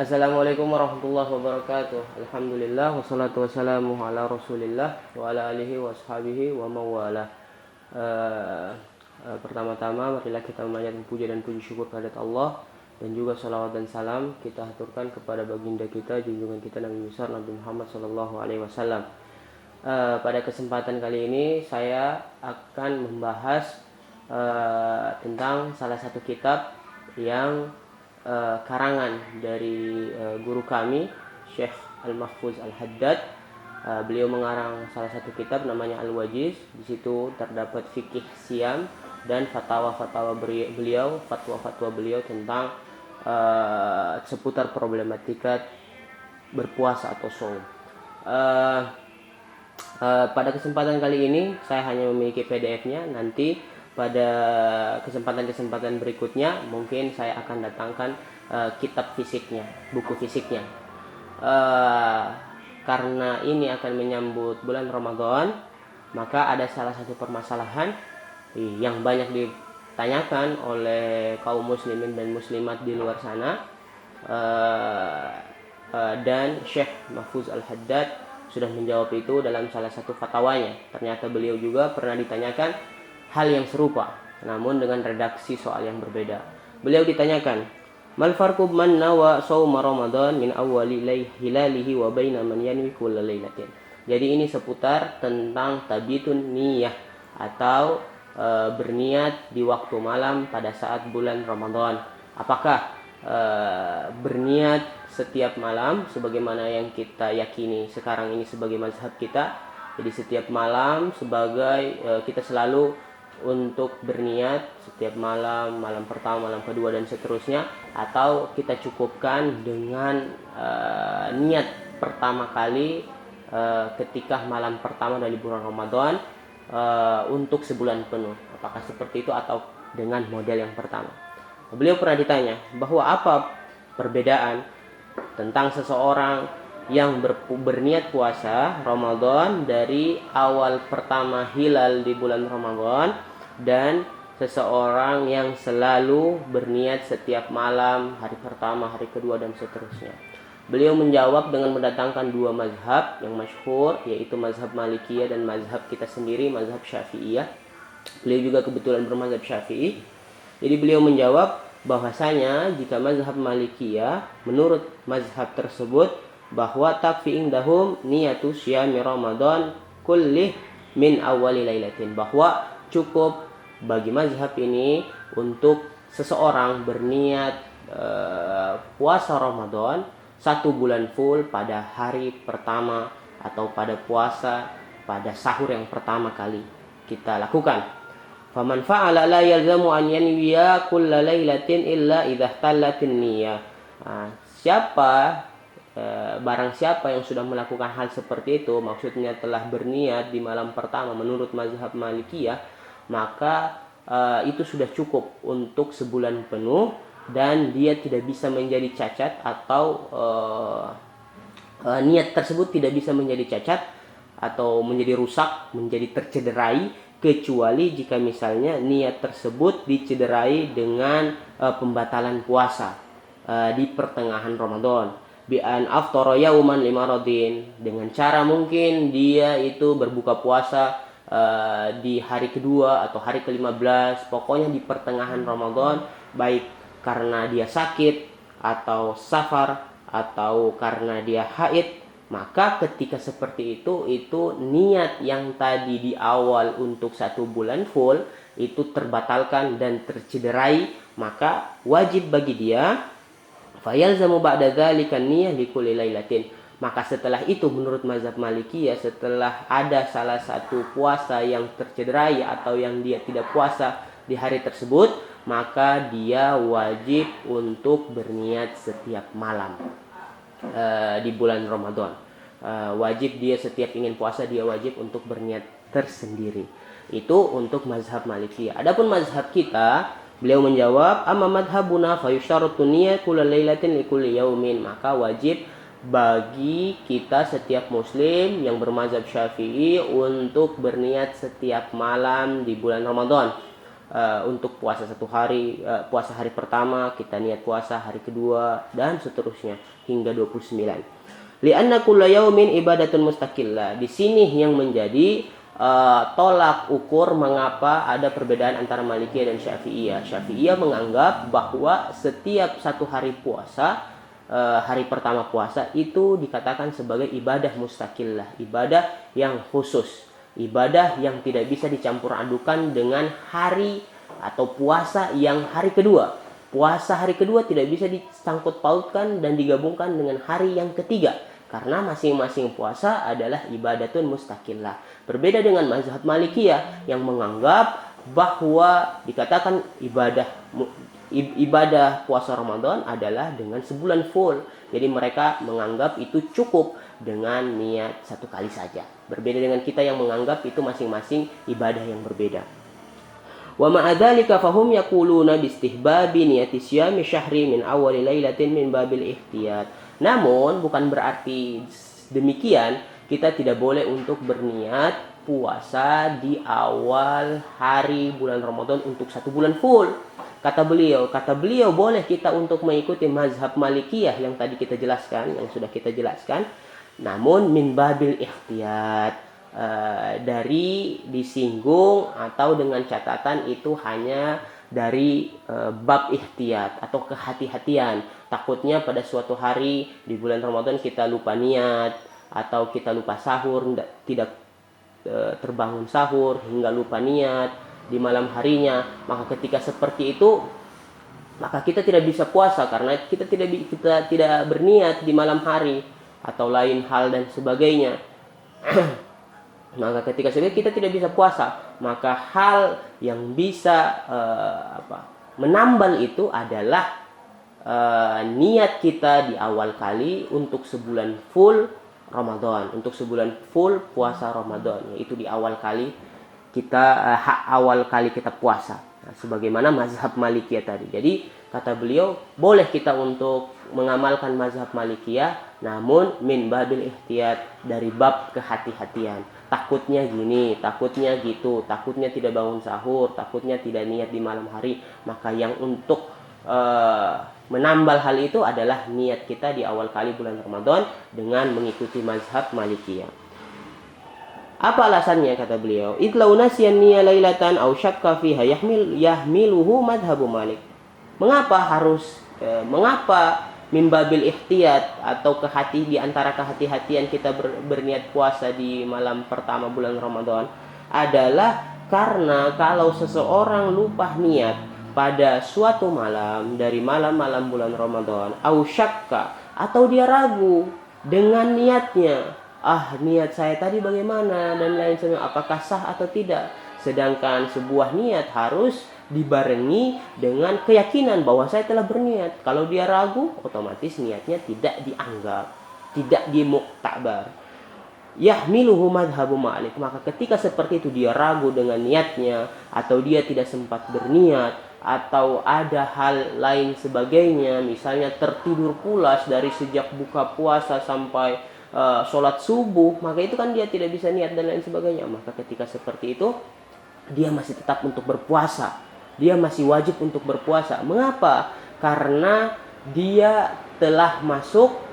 Assalamualaikum warahmatullahi wabarakatuh. Alhamdulillah wassalatu wassalamu ala Rasulillah wa ala alihi wa ashabihi wa mawala. Pertama-tama marilah kita memanjatkan puja dan puji syukur kehadirat Allah, dan juga salawat dan salam kita haturkan kepada baginda kita, junjungan kita Nabi besar Nabi Muhammad sallallahu alaihi wasallam. Pada kesempatan kali ini saya akan membahas tentang salah satu kitab yang karangan dari guru kami Syekh Al-Mahfuz Al-Haddad. Beliau mengarang salah satu kitab namanya Al-Wajiz. Di situ terdapat fikih siam dan fatwa-fatwa beliau tentang seputar problematika berpuasa atau shaum. Pada kesempatan kali ini saya hanya memiliki PDF-nya. Nanti pada kesempatan-kesempatan berikutnya mungkin saya akan datangkan kitab fisiknya, buku fisiknya. Karena ini akan menyambut bulan Ramadan, maka ada salah satu permasalahan yang banyak ditanyakan oleh kaum muslimin dan muslimat di luar sana, dan Syekh Mahfuz Al-Haddad sudah menjawab itu dalam salah satu fatwanya. Ternyata beliau juga pernah ditanyakan hal yang serupa, namun dengan redaksi soal yang berbeda. Beliau ditanyakan, mal farqu man nawa shaum Ramadan min awwali hilalihi wa baina man yanwi kull lailatin. Jadi ini seputar tentang tabitun niyah atau berniat di waktu malam pada saat bulan Ramadan. Apakah berniat setiap malam sebagaimana yang kita yakini sekarang ini sebagai mazhab kita? Jadi setiap malam sebagai kita selalu untuk berniat setiap malam, malam pertama, malam kedua dan seterusnya, atau kita cukupkan dengan niat pertama kali ketika malam pertama dari bulan Ramadan untuk sebulan penuh. Apakah seperti itu atau dengan model yang pertama? Beliau pernah ditanya bahwa apa perbedaan tentang seseorang yang berniat puasa Ramadan dari awal pertama hilal di bulan Ramadan dan seseorang yang selalu berniat setiap malam, hari pertama, hari kedua dan seterusnya. Beliau menjawab dengan mendatangkan dua mazhab yang masyhur, yaitu mazhab Malikiyah dan mazhab kita sendiri, mazhab Syafi'iyah. Beliau juga kebetulan bermazhab Syafi'i. Jadi beliau menjawab bahwasanya jika mazhab Malikiyah, menurut mazhab tersebut bahwa takfi indahum niyatu syami Ramadan kullih min awwali lailatin, bahwa cukup bagi mazhab ini untuk seseorang berniat puasa Ramadan satu bulan full pada hari pertama atau pada puasa pada sahur yang pertama kali kita lakukan. Faman fa'ala la yalzamu an yanwiya kulla lailatin illa idza ihtallatin niyyah. Barang siapa yang sudah melakukan hal seperti itu, maksudnya telah berniat di malam pertama menurut mazhab Malikiyah, maka itu sudah cukup untuk sebulan penuh dan dia tidak bisa menjadi cacat atau niat tersebut tidak bisa menjadi cacat atau menjadi rusak, menjadi tercederai, kecuali jika misalnya niat tersebut dicederai dengan pembatalan puasa di pertengahan Ramadan. Bi an aftara yauman limaradin, dengan cara mungkin dia itu berbuka puasa di hari kedua atau hari ke-15, pokoknya di pertengahan Ramadan, baik karena dia sakit atau safar atau karena dia haid. Maka ketika seperti itu niat yang tadi di awal untuk satu bulan full itu terbatalkan dan tercederai, maka wajib bagi dia fayalzamu ba'da dzalika niyyah likulli lailatin. Maka setelah itu menurut mazhab Malikiyah, setelah ada salah satu puasa yang tercederai atau yang dia tidak puasa di hari tersebut, maka dia wajib untuk berniat setiap malam di bulan Ramadan. Wajib dia setiap ingin puasa dia wajib untuk berniat tersendiri. Itu untuk mazhab Malikiyah. Adapun mazhab kita, beliau menjawab, amma madhabuna fayusytaratu niyyah kulla lailatin likulli yaumin. Maka wajib bagi kita setiap muslim yang bermazhab Syafi'i untuk berniat setiap malam di bulan Ramadan. untuk puasa satu hari, puasa hari pertama kita niat puasa hari kedua dan seterusnya hingga 29. Li'anna kulla yaumin ibadatun mustaqillah. Di sini yang menjadi tolak ukur mengapa ada perbedaan antara Malikiyah dan Syafi'iyah. Syafi'iyah menganggap bahwa setiap satu hari puasa, hari pertama puasa itu dikatakan sebagai ibadah mustaqillah, ibadah yang khusus, ibadah yang tidak bisa dicampur adukan dengan hari atau puasa yang hari kedua. Puasa hari kedua tidak bisa disangkut pautkan dan digabungkan dengan hari yang ketiga, karena masing-masing puasa adalah ibadatun mustaqillah. Berbeda dengan mazhab Malikiyah yang menganggap bahwa dikatakan ibadah puasa Ramadan adalah dengan sebulan full. Jadi mereka menganggap itu cukup dengan niat satu kali saja. Berbeda dengan kita yang menganggap itu masing-masing ibadah yang berbeda. Wa ma'a dzalika fahum yaquluna bi istihbabi niyati syami syahri min awwali lailatin min babil ihtiyat. Namun bukan berarti demikian kita tidak boleh untuk berniat puasa di awal hari bulan Ramadan untuk 1 bulan full. Kata beliau boleh kita untuk mengikuti mazhab Malikiyah yang tadi kita jelaskan, yang sudah kita jelaskan. Namun min babil ihtiyat, dari disinggung atau dengan catatan itu hanya dari bab ihtiyat atau kehati-hatian. Takutnya pada suatu hari di bulan Ramadan kita lupa niat atau kita lupa sahur, tidak terbangun sahur hingga lupa niat di malam harinya. Maka ketika seperti itu maka kita tidak bisa puasa karena kita tidak berniat di malam hari atau lain hal dan sebagainya. Maka ketika kita tidak bisa puasa, maka hal yang bisa menambal itu adalah niat kita di awal kali untuk sebulan full Ramadan, untuk sebulan full puasa Ramadan, yaitu di awal kali kita kita puasa. Nah, sebagaimana mazhab Malikiyah tadi. Jadi kata beliau boleh kita untuk mengamalkan mazhab Malikiyah, namun min babil ihtiyat, dari bab kehati-hatian. Takutnya gini, takutnya gitu, takutnya tidak bangun sahur, takutnya tidak niat di malam hari. Maka yang untuk menambal hal itu adalah niat kita di awal kali bulan Ramadan dengan mengikuti mazhab Malikiyah. Apa alasannya kata beliau? Idlau nasiyan niyya lailatan aw syakka fiha yahmiluhu madhabu Malik. Mengapa min babil ihtiyat atau di antara kehati-hatian kita berniat puasa di malam pertama bulan Ramadan adalah karena kalau seseorang lupa niat pada suatu malam dari malam-malam bulan Ramadan, au syakka, atau dia ragu dengan niatnya, niat saya tadi bagaimana dan lain sebagainya, apakah sah atau tidak. Sedangkan sebuah niat harus dibarengi dengan keyakinan bahwa saya telah berniat. Kalau dia ragu, otomatis niatnya tidak dianggap, tidak dimuktabar. Yahmiluhu madhabu Malik. Maka ketika seperti itu dia ragu dengan niatnya, atau dia tidak sempat berniat, atau ada hal lain sebagainya, misalnya tertidur pulas dari sejak buka puasa sampai sholat subuh, maka itu kan dia tidak bisa niat dan lain sebagainya. Maka ketika seperti itu dia masih tetap untuk berpuasa, dia masih wajib untuk berpuasa. Mengapa? Karena dia telah masuk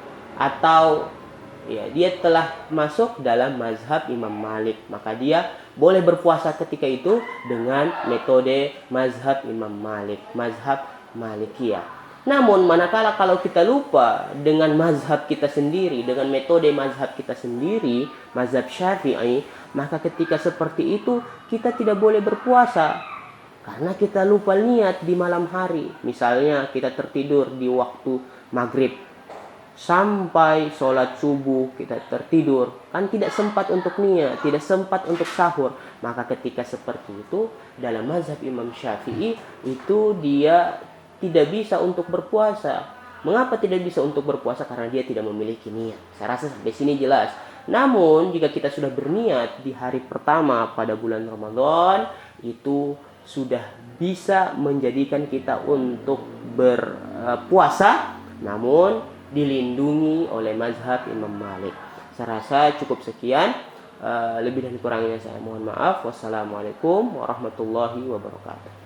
dia telah masuk dalam mazhab Imam Malik. Maka dia boleh berpuasa ketika itu dengan metode mazhab Imam Malik, mazhab Malikiyah. Namun manakala kalau kita lupa dengan mazhab kita sendiri, dengan metode mazhab kita sendiri, mazhab Syafi'i, maka ketika seperti itu kita tidak boleh berpuasa karena kita lupa niat di malam hari. Misalnya kita tertidur di waktu maghrib sampai sholat subuh kita tertidur, kan tidak sempat untuk niat, tidak sempat untuk sahur. Maka ketika seperti itu dalam mazhab Imam Syafi'i itu dia tidak bisa untuk berpuasa. Mengapa tidak bisa untuk berpuasa? Karena dia tidak memiliki niat. Saya rasa sampai sini jelas. Namun jika kita sudah berniat di hari pertama pada bulan Ramadan, itu sudah bisa menjadikan kita untuk berpuasa, namun dilindungi oleh mazhab Imam Malik. Saya rasa cukup sekian. Lebih dan kurangnya saya mohon maaf. Wassalamualaikum warahmatullahi wabarakatuh.